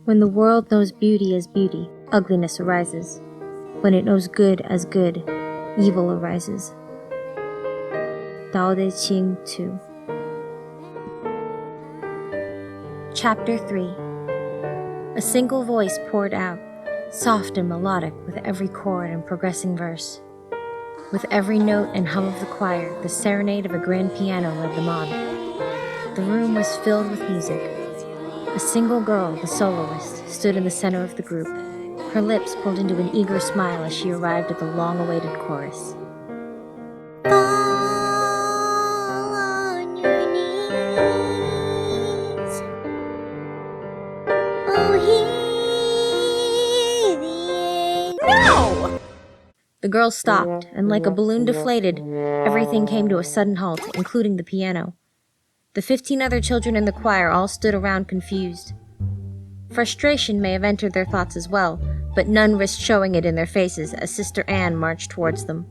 When the world knows beauty as beauty, ugliness arises. When it knows good as good, evil arises. Dazie Mae 2. Chapter 3. A single voice poured out, soft and melodic with every chord and progressing verse. With every note and hum of the choir, the serenade of a grand piano led them on. The room was filled with music. A single girl, the soloist, stood in the center of the group, her lips pulled into an eager smile as she arrived at the long-awaited chorus. Fall on your knees. Oh, hear the angels. No! The girl stopped, and like a balloon deflated, everything came to a sudden halt, including the piano. The 15 other children in the choir all stood around confused. Frustration may have entered their thoughts as well, but none risked showing it in their faces as Sister Anne marched towards them.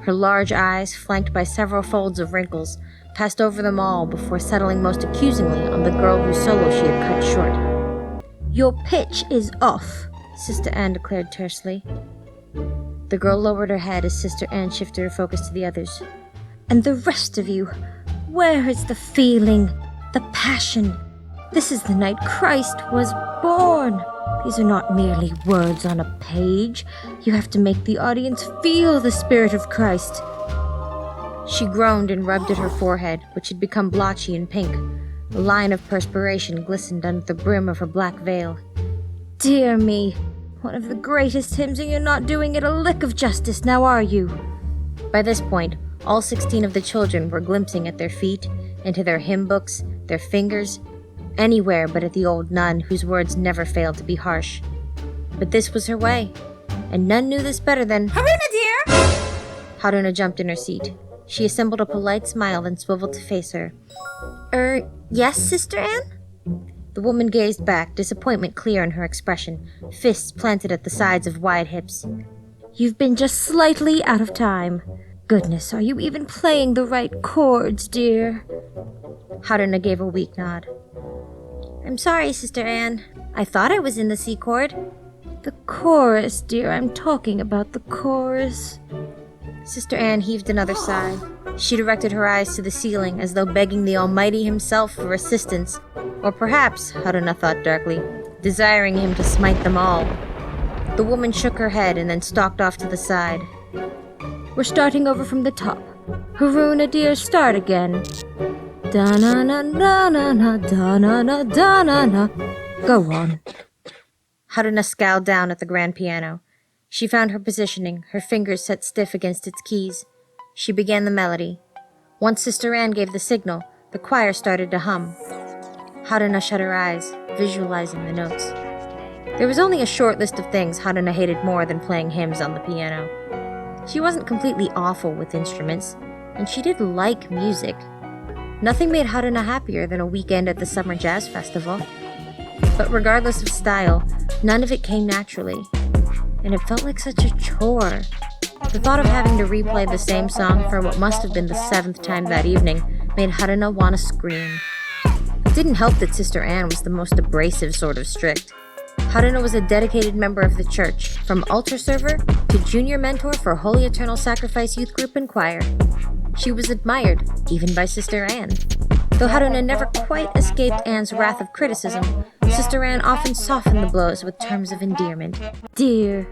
Her large eyes, flanked by several folds of wrinkles, passed over them all before settling most accusingly on the girl whose solo she had cut short. "Your pitch is off," Sister Anne declared tersely. The girl lowered her head as Sister Anne shifted her focus to the others. "And the rest of you, where is the feeling, the passion? This is the night Christ was born. These are not merely words on a page. You have to make the audience feel the Spirit of Christ." She groaned and rubbed at her forehead, which had become blotchy and pink. A line of perspiration glistened under the brim of her black veil. "Dear me, one of the greatest hymns, and you're not doing it a lick of justice, now are you?" By this point, all 16 of the children were glimpsing at their feet, into their hymn books, their fingers, anywhere but at the old nun whose words never failed to be harsh. But this was her way, and none knew this better than Haruna, dear! Haruna jumped in her seat. She assembled a polite smile and swiveled to face her. Yes, Sister Anne?" The woman gazed back, disappointment clear in her expression, fists planted at the sides of wide hips. "You've been just slightly out of time. Goodness, are you even playing the right chords, dear?" Haruna gave a weak nod. "I'm sorry, Sister Anne. I thought I was in the C chord." "The chorus, dear. I'm talking about the chorus." Sister Anne heaved another sigh. She directed her eyes to the ceiling as though begging the Almighty himself for assistance, or perhaps, Haruna thought darkly, desiring him to smite them all. The woman shook her head and then stalked off to the side. "We're starting over from the top. Haruna, dear, start again. Da-na-na-na-na-na, da-na-na-da-na-na. Go on." Haruna scowled down at the grand piano. She found her positioning, her fingers set stiff against its keys. She began the melody. Once Sister Anne gave the signal, the choir started to hum. Haruna shut her eyes, visualizing the notes. There was only a short list of things Haruna hated more than playing hymns on the piano. She wasn't completely awful with instruments, and she did like music. Nothing made Haruna happier than a weekend at the Summer Jazz Festival. But regardless of style, none of it came naturally, and it felt like such a chore. The thought of having to replay the same song for what must have been the 7th time that evening made Haruna want to scream. It didn't help that Sister Anne was the most abrasive sort of strict. Haruna was a dedicated member of the church, from altar server to junior mentor for Holy Eternal Sacrifice Youth Group and Choir. She was admired, even by Sister Anne. Though Haruna never quite escaped Anne's wrath of criticism, Sister Anne often softened the blows with terms of endearment. "Dear."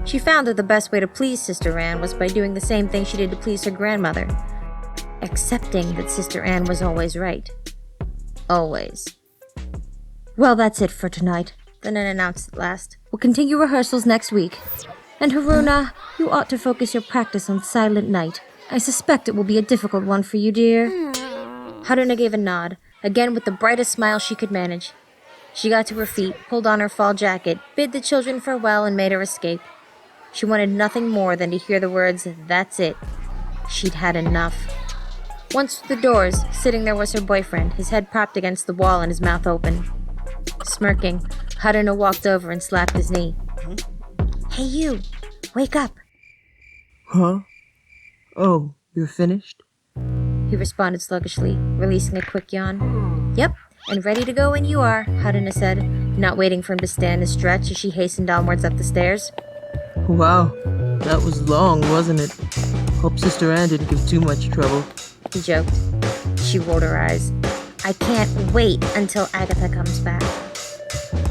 She found that the best way to please Sister Anne was by doing the same thing she did to please her grandmother, accepting that Sister Anne was always right. Always. "Well, that's it for tonight," the nun announced at last. "We'll continue rehearsals next week. And Haruna, you ought to focus your practice on Silent Night. I suspect it will be a difficult one for you, dear." Haruna gave a nod, again with the brightest smile she could manage. She got to her feet, pulled on her fall jacket, bid the children farewell, and made her escape. She wanted nothing more than to hear the words, "That's it." She'd had enough. Once through the doors, sitting there was her boyfriend, his head propped against the wall and his mouth open. Smirking, Haruna walked over and slapped his knee. "Hey you, wake up." "Huh? Oh, you're finished?" He responded sluggishly, releasing a quick yawn. "Yep, and ready to go when you are," Haruna said, not waiting for him to stand and stretch as she hastened onwards up the stairs. Wow, that was long, wasn't it? Hope Sister Anne didn't give too much trouble. He joked. She rolled her eyes. I can't wait until Agatha comes back.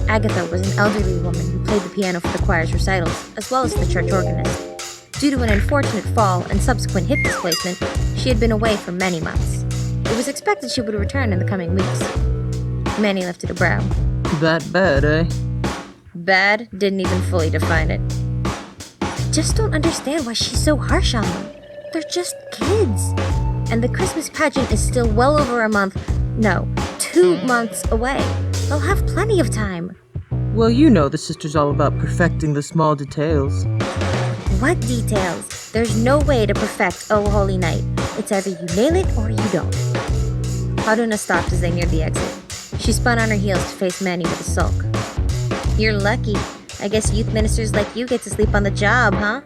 Agatha was an elderly woman who played the piano for the choir's recitals, as well as the church organist. Due to an unfortunate fall and subsequent hip displacement, she had been away for many months. It was expected she would return in the coming weeks. Manny lifted a brow. That bad, eh? Bad didn't even fully define it. I just don't understand why she's so harsh on them. They're just kids. And the Christmas pageant is still well over a month, no, 2 months away. They'll have plenty of time. Well, you know the sister's all about perfecting the small details. What details? There's no way to perfect Oh Holy Night. It's either you nail it or you don't. Haruna stopped as they neared the exit. She spun on her heels to face Manny with a sulk. You're lucky. I guess youth ministers like you get to sleep on the job, huh?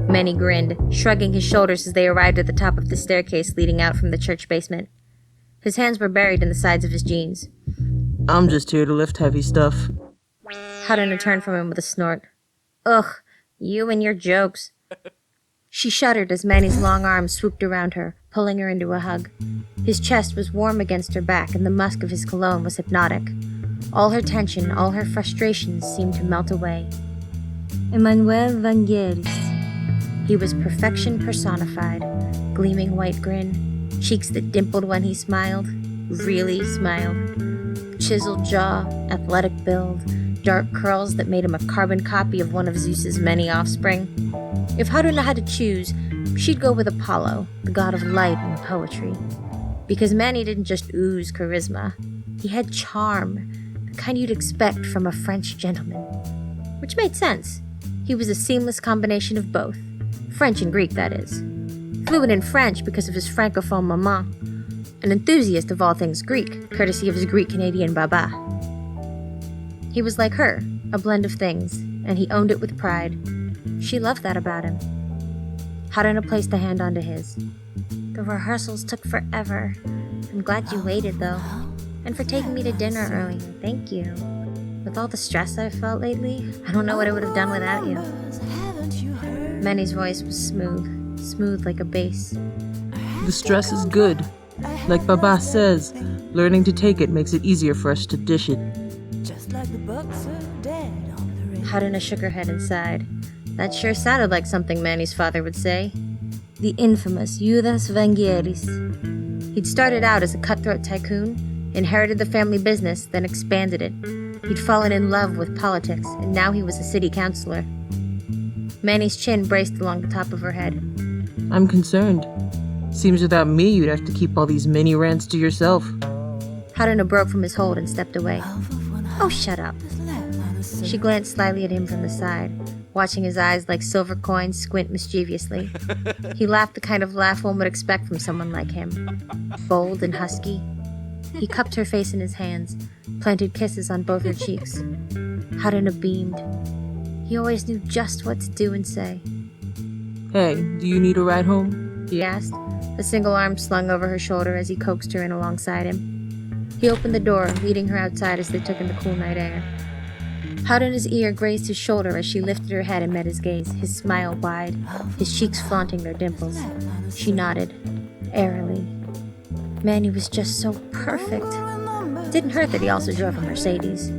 Manny grinned, shrugging his shoulders as they arrived at the top of the staircase leading out from the church basement. His hands were buried in the sides of his jeans. I'm just here to lift heavy stuff. Haruna turned from him with a snort. Ugh, you and your jokes. She shuddered as Manny's long arms swooped around her, pulling her into a hug. His chest was warm against her back, and the musk of his cologne was hypnotic. All her tension, all her frustrations seemed to melt away. Emmanuel Vangelis. He was perfection personified. Gleaming white grin, cheeks that dimpled when he smiled, really smiled. Chiseled jaw, athletic build, dark curls that made him a carbon copy of one of Zeus's many offspring. If Haruna had to choose, she'd go with Apollo, the god of light and poetry. Because Manny didn't just ooze charisma. He had charm, the kind you'd expect from a French gentleman. Which made sense. He was a seamless combination of both. French and Greek, that is. Fluent in French because of his francophone maman. An enthusiast of all things Greek, courtesy of his Greek-Canadian baba. He was like her, a blend of things, and he owned it with pride. She loved that about him. Haruna placed a hand onto his. The rehearsals took forever. I'm glad you waited, though. And for taking me to dinner earlier, thank you. With all the stress I've felt lately, I don't know what I would have done without you. Manny's voice was smooth like a bass. The stress is good. Like Baba says, learning to take it makes it easier for us to dish it. Haruna shook her head and sighed. That sure sounded like something Manny's father would say. The infamous Judas Vangelis. He'd started out as a cutthroat tycoon, inherited the family business, then expanded it. He'd fallen in love with politics, and now he was a city councilor. Manny's chin braced along the top of her head. I'm concerned. Seems without me, you'd have to keep all these mini rants to yourself. Haruna broke from his hold and stepped away. Oh, shut up. She glanced slyly at him from the side, watching his eyes like silver coins squint mischievously. He laughed the kind of laugh one would expect from someone like him. Bold and husky. He cupped her face in his hands, planted kisses on both her cheeks. Haruna beamed. He always knew just what to do and say. Hey, do you need a ride home? He asked, a single arm slung over her shoulder as he coaxed her in alongside him. He opened the door, leading her outside as they took in the cool night air. Haruna's ear grazed his shoulder as she lifted her head and met his gaze, his smile wide, his cheeks flaunting their dimples. She nodded, airily. Manny was just so perfect. Didn't hurt that he also drove a Mercedes.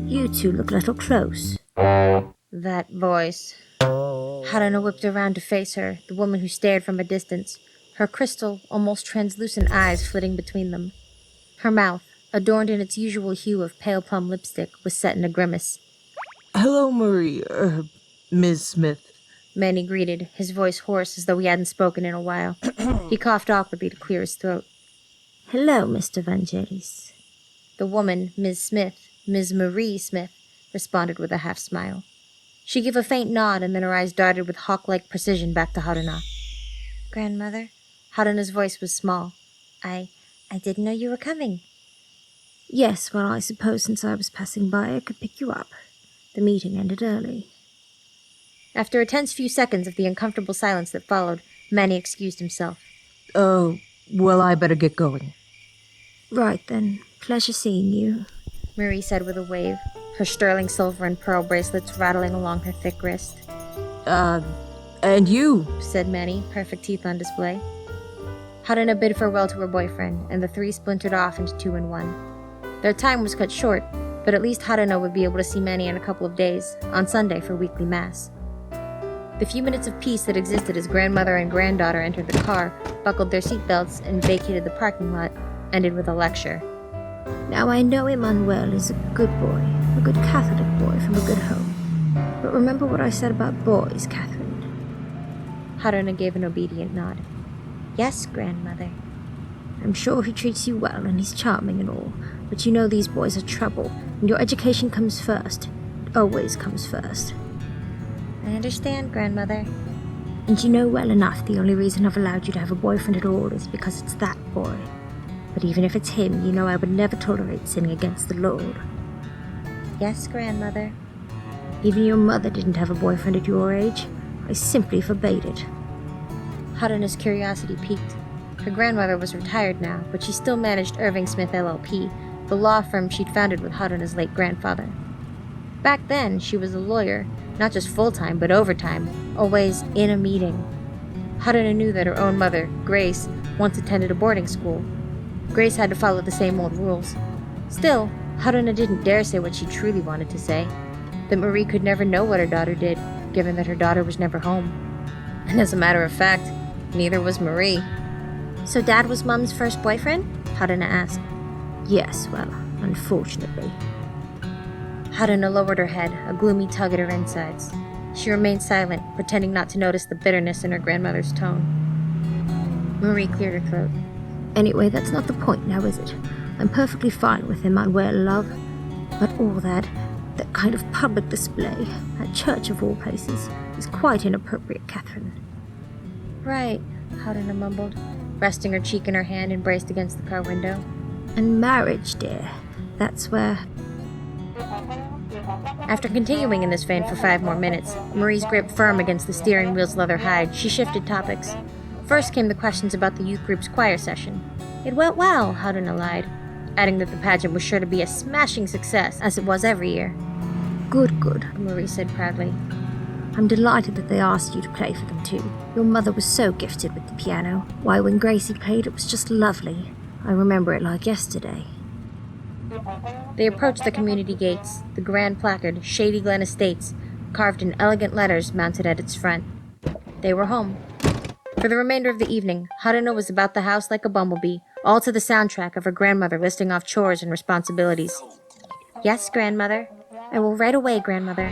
You two look a little close. That voice. Haruna whipped around to face her, the woman who stared from a distance, her crystal, almost translucent eyes flitting between them. Her mouth, adorned in its usual hue of pale plum lipstick, was set in a grimace. Hello, Marie, Ms. Smith. Manny greeted, his voice hoarse as though he hadn't spoken in a while. He coughed awkwardly to clear his throat. Hello, Mr. Vangelis. The woman, Ms. Smith, Ms. Marie Smith, responded with a half-smile. She gave a faint nod, and then her eyes darted with hawk-like precision back to Haruna. Grandmother? Haruna's voice was small. I didn't know you were coming. Yes, well, I suppose since I was passing by, I could pick you up. The meeting ended early. After a tense few seconds of the uncomfortable silence that followed, Manny excused himself. Oh, well, I better get going. Right then. Pleasure seeing you. Marie said with a wave, her sterling silver and pearl bracelets rattling along her thick wrist. And you? Said Manny, perfect teeth on display. Haruna bid farewell to her boyfriend, and the three splintered off into two and one. Their time was cut short, but at least Haruna would be able to see Manny in a couple of days, on Sunday for weekly mass. The few minutes of peace that existed as grandmother and granddaughter entered the car, buckled their seatbelts, and vacated the parking lot, ended with a lecture. Now I know Emmanuel is a good boy, a good Catholic boy from a good home. But remember what I said about boys, Catherine. Haruna gave an obedient nod. Yes, grandmother. I'm sure he treats you well and he's charming and all, but you know these boys are trouble, and your education comes first. It always comes first. I understand, grandmother. And you know well enough the only reason I've allowed you to have a boyfriend at all is because it's that boy. But even if it's him, you know I would never tolerate sinning against the Lord. Yes, grandmother. Even your mother didn't have a boyfriend at your age. I simply forbade it. Haruna's curiosity piqued. Her grandmother was retired now, but she still managed Irving Smith LLP, the law firm she'd founded with Haruna's late grandfather. Back then, she was a lawyer, not just full-time, but overtime, always in a meeting. Haruna knew that her own mother, Grace, once attended a boarding school. Grace had to follow the same old rules. Still, Haruna didn't dare say what she truly wanted to say, that Marie could never know what her daughter did, given that her daughter was never home. And as a matter of fact, neither was Marie. So Dad was Mom's first boyfriend? Haruna asked. Yes, well, unfortunately. Haruna lowered her head, a gloomy tug at her insides. She remained silent, pretending not to notice the bitterness in her grandmother's tone. Marie cleared her throat. Anyway, that's not the point now, is it? I'm perfectly fine with Emmanuel, love. But all that kind of public display, at church of all places, is quite inappropriate, Catherine. Right, Haruna mumbled, resting her cheek in her hand and braced against the car window. And marriage, dear, that's where... After continuing in this vein for 5 more minutes, Marie's grip firm against the steering wheel's leather hide, she shifted topics. First came the questions about the youth group's choir session. It went well, Haruna lied, adding that the pageant was sure to be a smashing success, as it was every year. Good, Marie said proudly. I'm delighted that they asked you to play for them too. Your mother was so gifted with the piano. Why, when Gracie played, it was just lovely. I remember it like yesterday. They approached the community gates, the grand placard, Shady Glen Estates, carved in elegant letters mounted at its front. They were home. For the remainder of the evening, Haruna was about the house like a bumblebee, all to the soundtrack of her grandmother listing off chores and responsibilities. Yes, grandmother. I will right away, grandmother.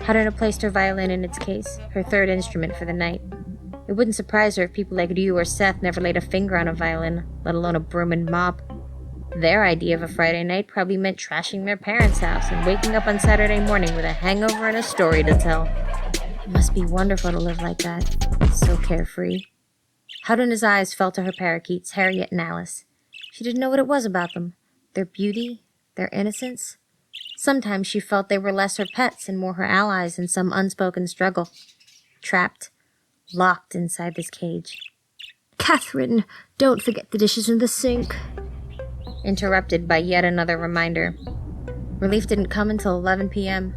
Haruna placed her violin in its case, her third instrument for the night. It wouldn't surprise her if people like you or Seth never laid a finger on a violin, let alone a broom and mop. Their idea of a Friday night probably meant trashing their parents' house and waking up on Saturday morning with a hangover and a story to tell. It must be wonderful to live like that, so carefree. Haruna's eyes fell to her parakeets, Harriet and Alice. She didn't know what it was about them. Their beauty, their innocence. Sometimes she felt they were less her pets and more her allies in some unspoken struggle. Trapped, locked inside this cage. Catherine, don't forget the dishes in the sink. Interrupted by yet another reminder. Relief didn't come until 11 p.m.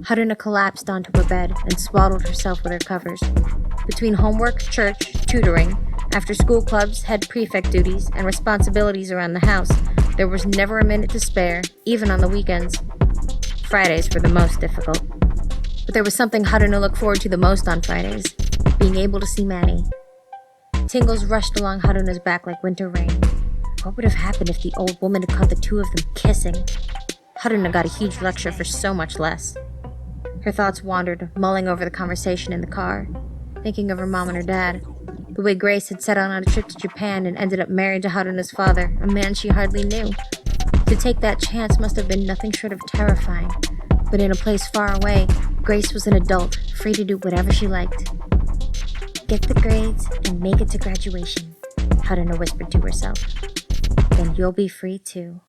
Haruna collapsed onto her bed and swaddled herself with her covers. Between homework, church, tutoring, after-school clubs, head prefect duties, and responsibilities around the house, there was never a minute to spare, even on the weekends. Fridays were the most difficult. But there was something Haruna looked forward to the most on Fridays, being able to see Manny. Tingles rushed along Haruna's back like winter rain. What would have happened if the old woman had caught the two of them kissing? Haruna got a huge lecture for so much less. Her thoughts wandered, mulling over the conversation in the car, thinking of her mom and her dad, the way Grace had set out on a trip to Japan and ended up married to Haruna's father, a man she hardly knew. To take that chance must have been nothing short of terrifying, but in a place far away, Grace was an adult, free to do whatever she liked. Get the grades and make it to graduation, Haruna whispered to herself. Then you'll be free too.